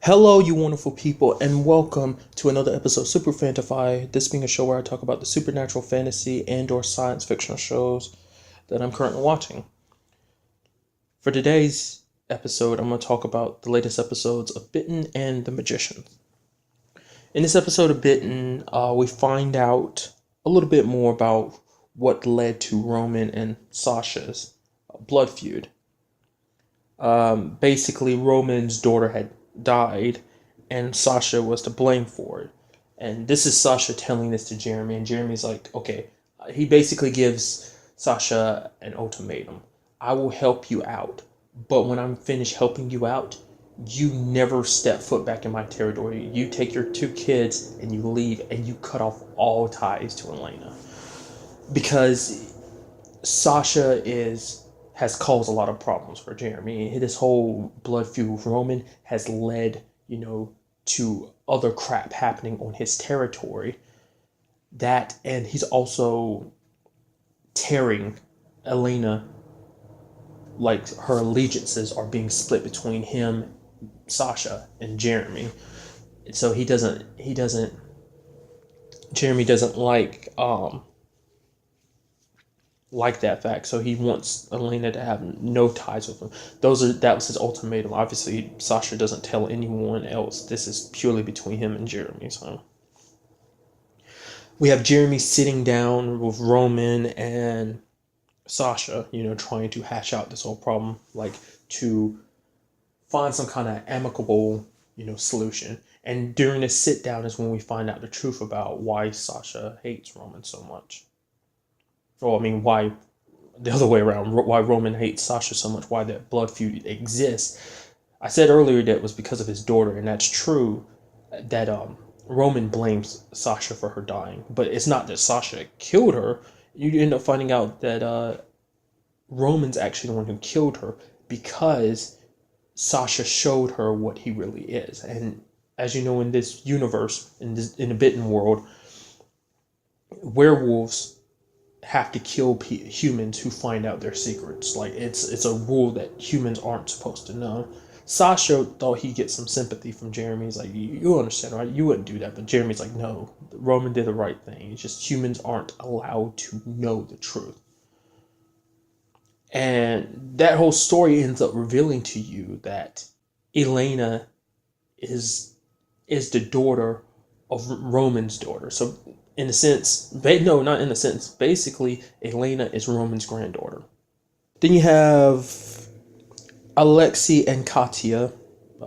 Hello, you wonderful people, and welcome to another episode of Super-Fanta-Fi. This being a show where I talk about the supernatural fantasy and/or science fictional shows that I'm currently watching. For today's episode, I'm going to talk about the latest episodes of Bitten and the Magician. In this episode of Bitten, we find out a little bit more about what led to Roman and Sasha's blood feud. Basically, Roman's daughter had died, and Sasha was to blame for it. And this is Sasha telling this to Jeremy, and Jeremy's like, okay, he basically gives Sasha an ultimatum. I will help you out, but when I'm finished helping you out, you never step foot back in my territory. You take your two kids and you leave, and you cut off all ties to Elena. Because Sasha has caused a lot of problems for Jeremy. This whole blood feud with Roman has led, to other crap happening on his territory. That, and he's also tearing Elena, like her allegiances are being split between him, Sasha, and Jeremy. So Jeremy doesn't like that fact, so he wants Elena to have no ties with him. That was his ultimatum. Obviously, Sasha doesn't tell anyone else. This is purely between him and Jeremy. So we have Jeremy sitting down with Roman and Sasha, trying to hash out this whole problem, like to find some kind of amicable, solution. And during this sit down is when we find out the truth about why Sasha hates Roman so much. Why the other way around, why Roman hates Sasha so much, why that blood feud exists. I said earlier that it was because of his daughter, and that's true, that Roman blames Sasha for her dying. But it's not that Sasha killed her. You end up finding out that Roman's actually the one who killed her because Sasha showed her what he really is. And as you know, in this universe, in the Bitten world, werewolves have to kill humans who find out their secrets. Like, it's a rule that humans aren't supposed to know. Sasha thought he'd get some sympathy from Jeremy. He's like, you understand, right? You wouldn't do that. But Jeremy's like, no, Roman did the right thing. It's just humans aren't allowed to know the truth. And that whole story ends up revealing to you that Elena is the daughter of Roman's daughter. So in a sense, not in a sense, basically Elena is Roman's granddaughter. Then you have Alexei and Katya,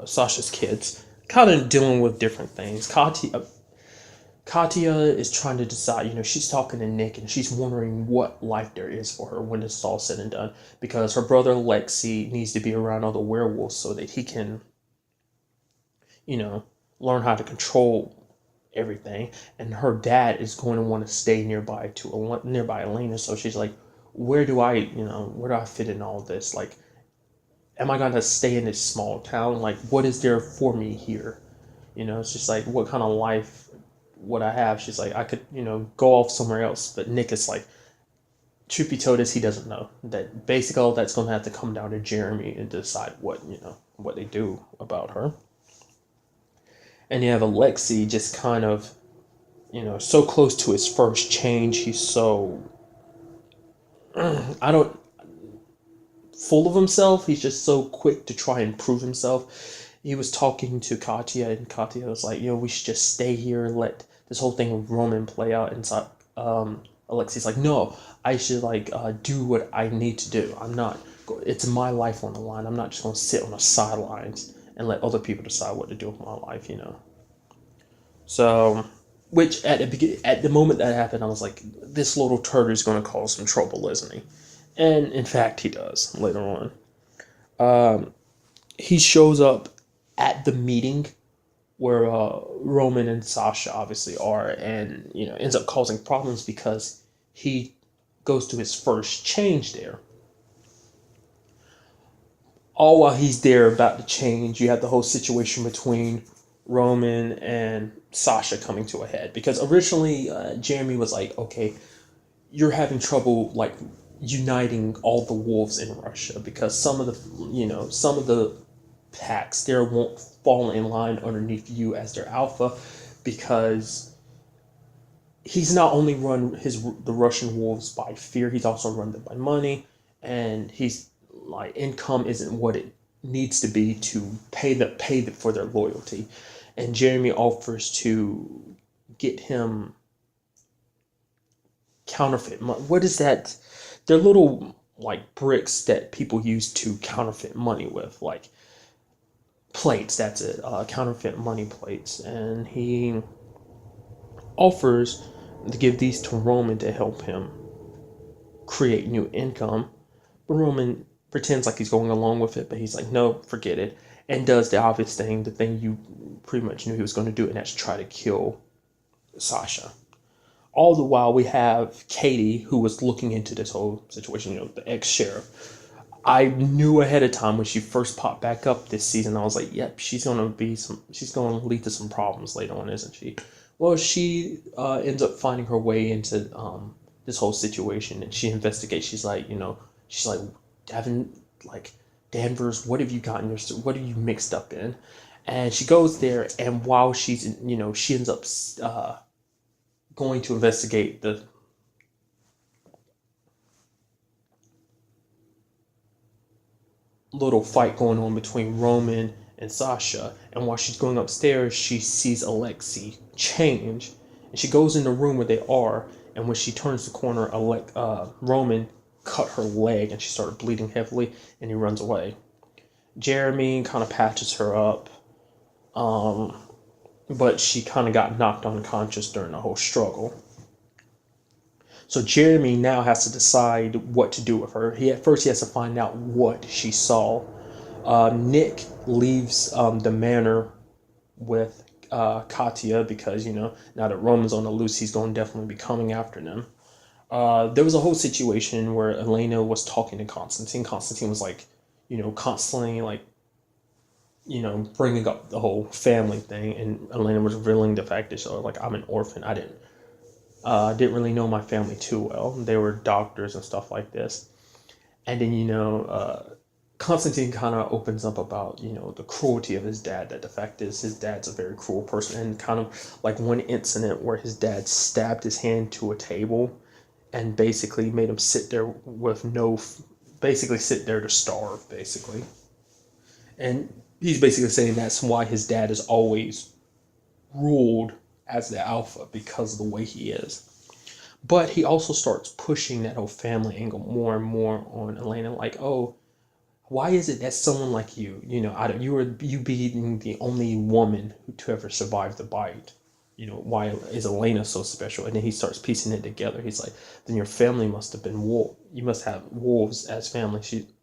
Sasha's kids, kind of dealing with different things. Katya is trying to decide, she's talking to Nick and she's wondering what life there is for her when it's all said and done, because her brother Alexei needs to be around other werewolves so that he can, learn how to control everything, and her dad is going to want to stay nearby Elena. So she's like, where do I fit in all this? Like, am I gonna stay in this small town? Like, what is there for me here? It's just like, what kind of life would I have? She's like, I could go off somewhere else. But Nick is like, truth be told, he doesn't know that basically all that's going to have to come down to Jeremy and decide what they do about her. And you have Alexei just kind of, so close to his first change. He's so, full of himself. He's just so quick to try and prove himself. He was talking to Katya, and Katya was like, we should just stay here and let this whole thing with Roman play out. And so, Alexei's like, no, I should do what I need to do. It's my life on the line. I'm not just going to sit on the sidelines and let other people decide what to do with my life, So, which at the moment that happened, I was like, this little turd is going to cause some trouble, isn't he? And in fact, he does later on. He shows up at the meeting where Roman and Sasha obviously are, and ends up causing problems because he goes to his first change there. All while he's there about to change, you have the whole situation between Roman and Sasha coming to a head. Because originally, Jeremy was like, okay, you're having trouble, uniting all the wolves in Russia. Because some of the packs there won't fall in line underneath you as their alpha, because he's not only run the Russian wolves by fear, he's also run them by money, and he's like, income isn't what it needs to be to pay for their loyalty. And Jeremy offers to get him counterfeit money. What is that? They're little like bricks that people use to counterfeit money with, like plates. That's it, counterfeit money plates. And he offers to give these to Roman to help him create new income. But Roman pretends like he's going along with it, but he's like, no, forget it, and does the obvious thing, the thing you pretty much knew he was going to do, and that's try to kill Sasha. All the while, we have Katie, who was looking into this whole situation, the ex-sheriff. I knew ahead of time when she first popped back up this season, I was like, yep, she's going to lead to some problems later on, isn't she? Well, she ends up finding her way into this whole situation, and she investigates. She's like, Devin, like, Danvers, what have you what are you mixed up in? And she goes there, and while she's, she ends up going to investigate the little fight going on between Roman and Sasha. And while she's going upstairs, she sees Alexei change, and she goes in the room where they are. And when she turns the corner, Roman cut her leg, and she started bleeding heavily, and he runs away. Jeremy kind of patches her up, but she kind of got knocked unconscious during the whole struggle. So Jeremy now has to decide what to do with her. At first he has to find out what she saw. Nick leaves the manor with Katya because, now that Roman's on the loose, he's going to definitely be coming after them. There was a whole situation where Elena was talking to Constantine. Constantine was like, constantly like, bringing up the whole family thing, and Elena was revealing the fact that I'm an orphan. I didn't really know my family too well. They were doctors and stuff like this. And then, Constantine kind of opens up about, the cruelty of his dad, that the fact is his dad's a very cruel person, and kind of like one incident where his dad stabbed his hand to a table and basically made him sit there basically sit there to starve, basically. And he's basically saying that's why his dad is always ruled as the alpha, because of the way he is. But he also starts pushing that whole family angle more and more on Elena, like, oh, why is it that someone like you, you being the only woman to ever survive the bite, why is Elena so special? And then he starts piecing it together. He's like, then your family must have been you must have wolves as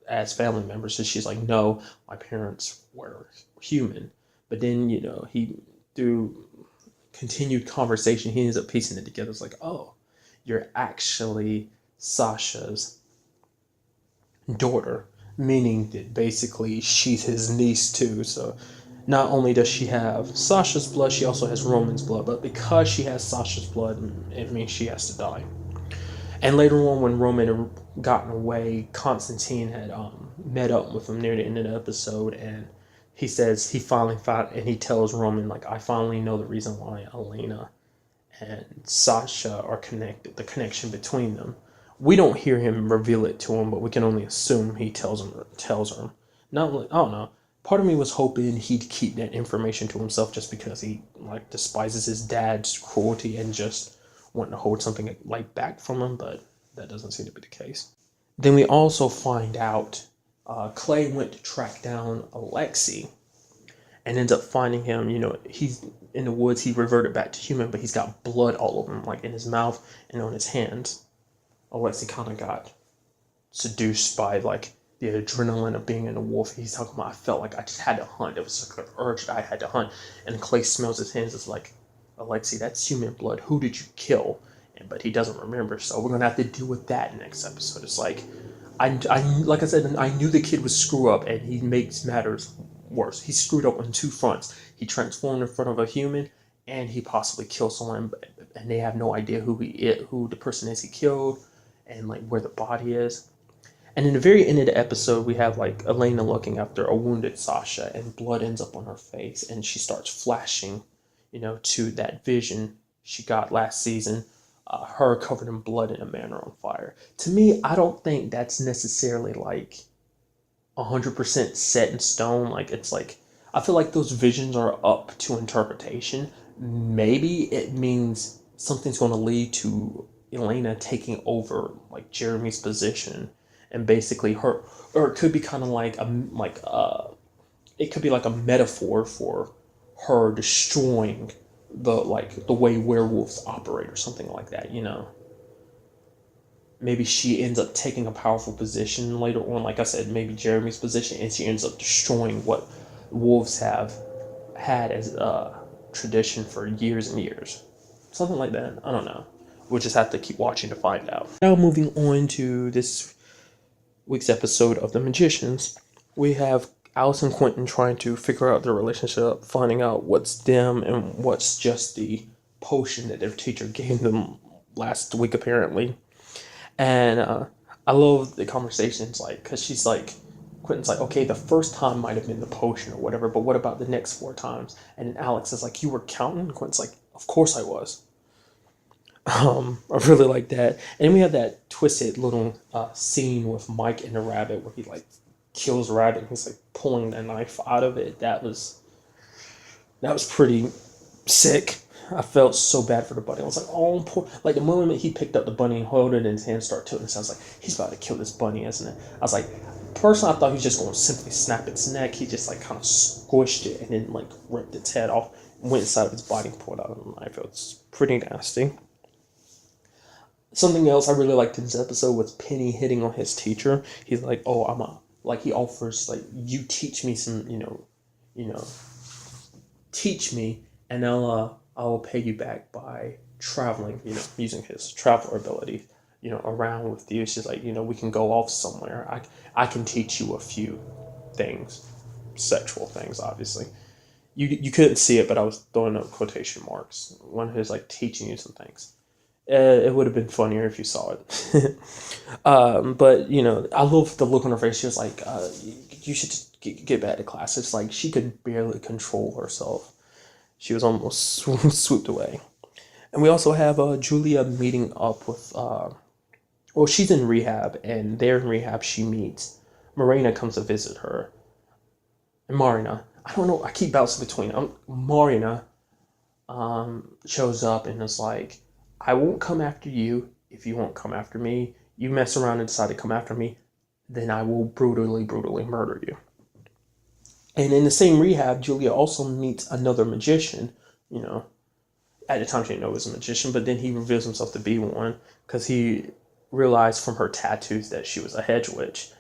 as family members. And she's like, no, my parents were human. But then, through continued conversation, he ends up piecing it together. It's like, oh, you're actually Sasha's daughter, meaning that basically she's his niece too. So not only does she have Sasha's blood, she also has Roman's blood, but because she has Sasha's blood, it means she has to die. And later on, when Roman had gotten away, Constantine had met up with him near the end of the episode, and he says he finally found, and he tells Roman, like, I finally know the reason why Elena and Sasha are connected, the connection between them. We don't hear him reveal it to him, but we can only assume he tells her. Not like, I don't know. Part of me was hoping he'd keep that information to himself just because he like despises his dad's cruelty and just wanting to hold something like back from him, but that doesn't seem to be the case. Then we also find out Clay went to track down Alexei and ends up finding him. He's in the woods. He reverted back to human, but he's got blood all over him, like in his mouth and on his hands. Alexei kind of got seduced by like the adrenaline of being in a wolf. He's talking about, I felt like I just had to hunt. It was like an urge that I had to hunt. And Clay smells his hands. It's like, Alexei, that's human blood. Who did you kill? But he doesn't remember. So we're gonna have to deal with that next episode. It's like, like I said, I knew the kid would screw up, and he makes matters worse. He screwed up on two fronts. He transformed in front of a human, and he possibly killed someone, and they have no idea who the person is he killed, and like where the body is. And in the very end of the episode, we have like Elena looking after a wounded Sasha, and blood ends up on her face, and she starts flashing, to that vision she got last season, her covered in blood and a manor on fire. To me, I don't think that's necessarily like 100% set in stone. Like, it's like, I feel like those visions are up to interpretation. Maybe it means something's going to lead to Elena taking over like Jeremy's position, and basically her, or it could be kind of like it could be like a metaphor for her destroying the way werewolves operate or something like that. Maybe she ends up taking a powerful position later on, like I said, maybe Jeremy's position, and she ends up destroying what wolves have had as a tradition for years and years. Something like that. I don't know. We'll just have to keep watching to find out. Now, moving on to this week's episode of The Magicians, we have Alice and Quentin trying to figure out their relationship, finding out what's them and what's just the potion that their teacher gave them last week, apparently. And I love the conversations, like, because she's like, Quentin's like, okay, the first time might have been the potion or whatever, but what about the next 4 times? And then Alex is like, you were counting? Quentin's like, of course I was. I really like that. And we have that twisted little scene with Mike and the rabbit where he like kills a rabbit and he's like pulling the knife out of it. That was pretty sick. I felt so bad for the bunny. I was like, oh, poor. Like, the moment he picked up the bunny and held it in his hand, started tilting, it sounds like he's about to kill this bunny, isn't it? I was like, personally, I thought he was just going to simply snap its neck. He just like kind of squished it and then like ripped its head off, went inside of its body and pulled out a knife. It was pretty nasty. Something else I really liked in this episode was Penny hitting on his teacher. He's like, oh, he offers, like, you teach me some, teach me, and I'll pay you back by traveling, using his traveler ability, around with you. She's like, we can go off somewhere. I can teach you a few things, sexual things, obviously. You couldn't see it, but I was throwing up quotation marks. One who's like teaching you some things. It would have been funnier if you saw it. But, I love the look on her face. She was like, you should just get back to class. It's like she could barely control herself. She was almost swooped away. And we also have Julia meeting up with, she's in rehab, and there in rehab she meets, Marina comes to visit her. And Marina, I don't know, I keep bouncing between them. Marina shows up and is like, I won't come after you if you won't come after me. You mess around and decide to come after me, then I will brutally, brutally murder you. And in the same rehab, Julia also meets another magician. At the time she didn't know he was a magician, but then he reveals himself to be one because he realized from her tattoos that she was a hedge witch.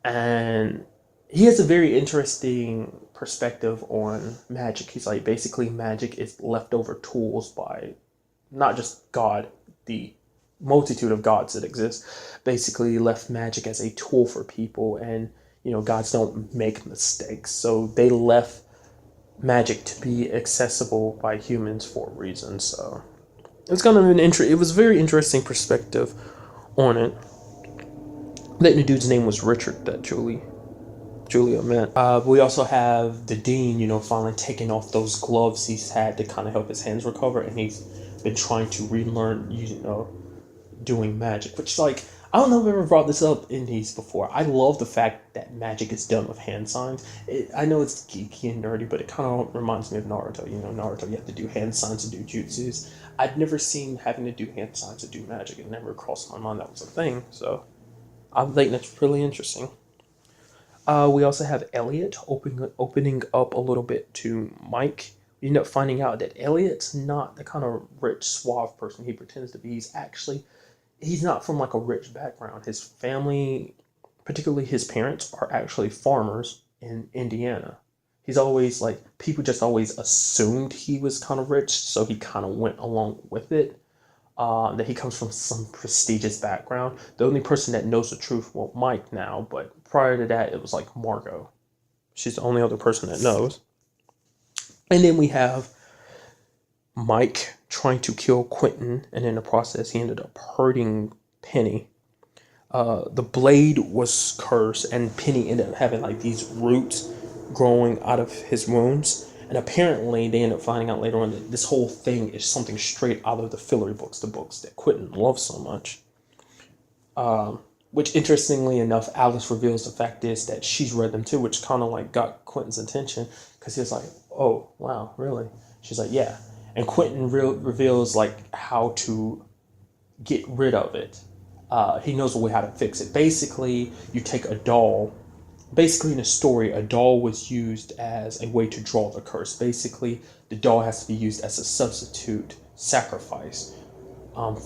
And he has a very interesting perspective on magic. He's like, basically magic is leftover tools by not just God, the multitude of gods that exist, basically left magic as a tool for people. And, gods don't make mistakes. So they left magic to be accessible by humans for a reason. So it's kind of it was a very interesting perspective on it. The dude's name was Richard that Julia met. We also have the dean, finally taking off those gloves he's had to kind of help his hands recover, and he's been trying to relearn, doing magic, which, like, I don't know if I've ever brought this up in these before. I love the fact that magic is done with hand signs. I know it's geeky and nerdy, but it kind of reminds me of Naruto. Naruto, you have to do hand signs to do jutsus. I'd never seen having to do hand signs to do magic. It never crossed my mind that was a thing, so I think that's really interesting. We also have Eliot opening up a little bit to Mike. We end up finding out that Eliot's not the kind of rich, suave person he pretends to be. He's not from like a rich background. His family, particularly his parents, are actually farmers in Indiana. He's always like, people just always assumed he was kind of rich, so he kind of went along with it. That he comes from some prestigious background. The only person that knows the truth, well, Mike now, but prior to that, it was like Margot. She's the only other person that knows. And then we have Mike trying to kill Quentin, and in the process, he ended up hurting Penny. the blade was cursed, and Penny ended up having like these roots growing out of his wounds. And apparently, they end up finding out later on that this whole thing is something straight out of the filler books, the books that Quentin loves so much. Which, interestingly enough, Alice reveals the fact is that she's read them too, which kind of like got Quentin's attention because he was like, "Oh, wow, really?" She's like, "Yeah," and Quentin reveals like how to get rid of it. He knows a way how to fix it. Basically, you take a doll. Basically, in the story, a doll was used as a way to draw the curse. Basically, the doll has to be used as a substitute sacrifice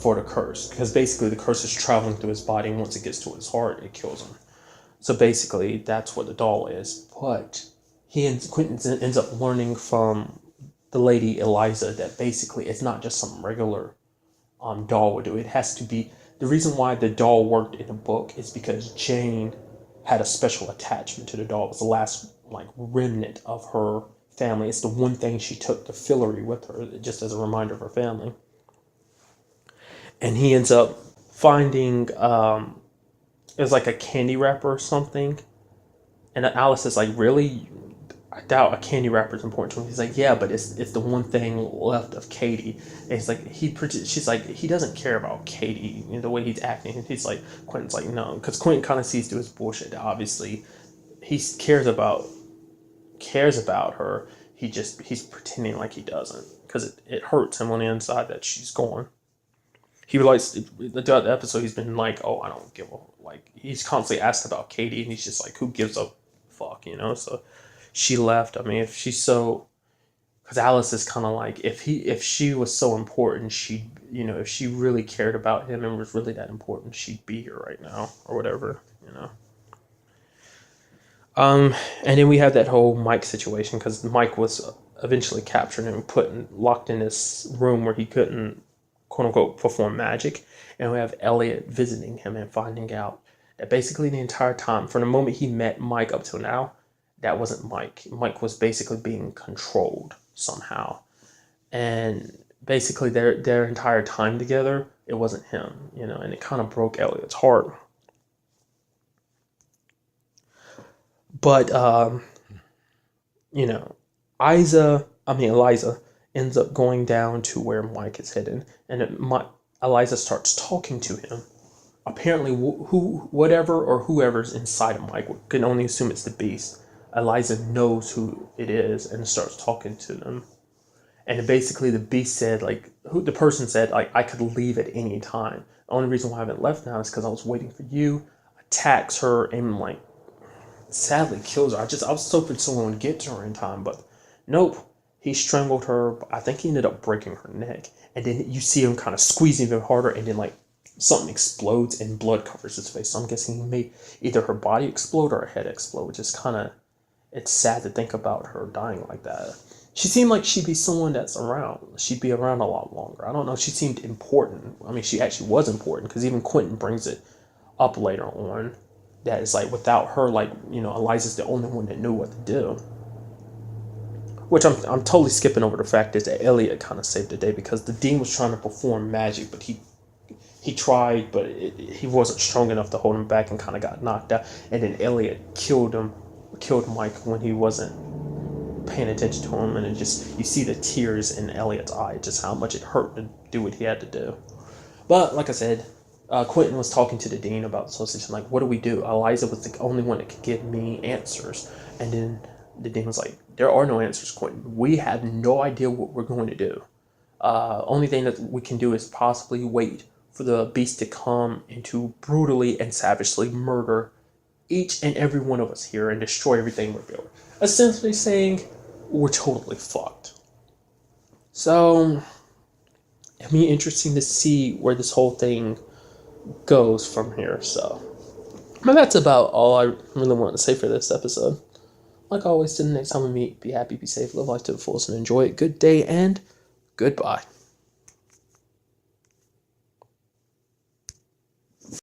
for the curse. Because basically, the curse is traveling through his body, and once it gets to his heart, it kills him. So basically, that's what the doll is. But Quentin ends up learning from the lady Eliza that basically it's not just some regular doll would do. It has to be... The reason why the doll worked in the book is because Jane had a special attachment to the doll. It was the last like remnant of her family. It's the one thing she took to Fillory with her, just as a reminder of her family. And he ends up finding it was like a candy wrapper or something. And Alice is like, "Really? I doubt a candy wrapper is important to him." He's like, "Yeah, but it's the one thing left of Katie." And he's like, she's like, he doesn't care about Katie, you know, the way he's acting. He's like, Quentin's like, no, because Quentin kind of sees through his bullshit. Obviously, he cares about her. He's pretending like he doesn't because it hurts him on the inside that she's gone. He likes throughout the episode. He's been like, "Oh, I don't give a like." He's constantly asked about Katie, and he's just like, "Who gives a fuck?" You know. So she left. I mean, if she's so, because Alice is kind of like, if she was so important, she, you know, if she really cared about him and was really that important, she'd be here right now or whatever, you know. And then we have that whole Mike situation because Mike was eventually captured and locked in this room where he couldn't, quote unquote, perform magic. And we have Eliot visiting him and finding out that basically the entire time, from the moment he met Mike up till now, that wasn't Mike. Mike was basically being controlled somehow. And basically their entire time together, it wasn't him, you know, and it kind of broke Eliot's heart. But, you know, Eliza ends up going down to where Mike is hidden. And Eliza starts talking to him. Apparently, whoever's inside of Mike, we can only assume it's the Beast. Eliza knows who it is and starts talking to them. And basically the Beast said, like, the person said, like, "I could leave at any time. The only reason why I haven't left now is because I was waiting for you." Attacks her and, like, sadly kills her. I was hoping someone would get to her in time, but nope. He strangled her. I think he ended up breaking her neck. And then you see him kind of squeezing even harder, and then, like, something explodes and blood covers his face. So I'm guessing he made either her body explode or her head explode, which is kind of... It's sad to think about her dying like that. She seemed like she'd be someone that's around. She'd be around a lot longer. I don't know. She seemed important. I mean, she actually was important because even Quentin brings it up later on. That is like, without her, like, you know, Eliza's the only one that knew what to do. Which I'm totally skipping over the fact is that Eliot kind of saved the day because the Dean was trying to perform magic, but he tried, but he wasn't strong enough to hold him back and kind of got knocked out. And then Eliot killed Mike when he wasn't paying attention to him, and it just, you see the tears in Eliot's eye, just how much it hurt to do what he had to do. But like I said, Quentin was talking to the Dean about the association, like, what do we do? Eliza was the only one that could give me answers. And then the Dean was like, there are no answers, Quentin. We have no idea what we're going to do. Only thing that we can do is possibly wait for the Beast to come and to brutally and savagely murder each and every one of us here and destroy everything we're building. Essentially saying, we're totally fucked. So, it'll be interesting to see where this whole thing goes from here. So, but that's about all I really want to say for this episode. Like always, till the next time we meet, be happy, be safe, live life to the fullest, and enjoy it. Good day and goodbye.